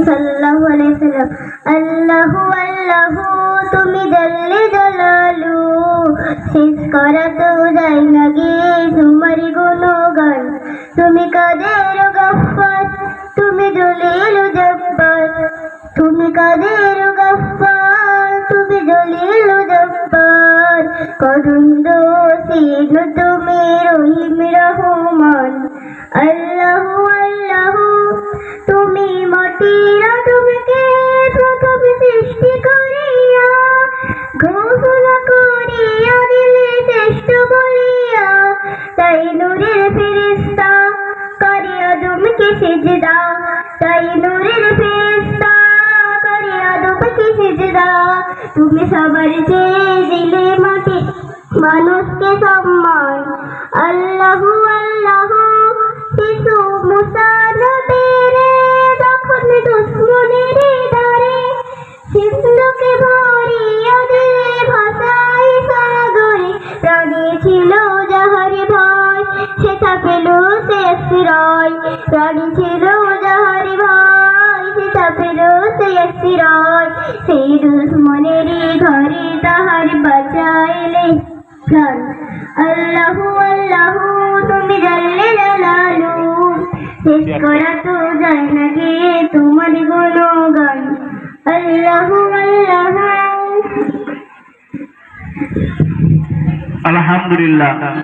সাল্লাল্লাহু আলাইহি ওয়াসাল্লাম। আল্লাহু আল্লাহু তুমি জাল্লে জালালু, শেষ করা তো যায় না গে তোমার গুণগান। তুমি কাদের গফফার, তুমি জলিল জব্বার, তুমি কাদের গফফার, তুমি জলিল জব্বার। করুণ দোষীন তুমি রহিম রহমান। আল্লাহু আল্লাহু তুমি মাটির আদমকে প্রথম সৃষ্টি করিয়া ঘোষণা করিয়া দিলে শ্রেষ্ঠ বলিয়া, তাই নূরের ফেরেশতা করে আদমকে সিজদা, তাই নূরের ফেরেশতা করে আদমকে সিজদা। তুমি সবার চেয়ে দিলে মাটি মানুষকে সম্মান। আল্লাহু আল্লাহু শিশু মুসা নবীরে যখন দুশ্মনের দ্বারে সিন্ধুকে ভরিয়া দিলে ভাষায় সাগরে, প্রাণী ছিল যাহার ভয় সেটা পেল সে আশ্রয়, প্রাণী ছিল যাহার ভয় সেটা পেল সে আশ্রয়। সেই দুশ্মনের ঘরে তাহার বাঁচাইলে প্রাণ। আল্লাহু আল্লাহু তুমি জাল্লে জালালু, শেষ করা তো যায় না গে তোমার গুণগান। আল্লাহু আল্লাহু। আলহামদুলিল্লাহ।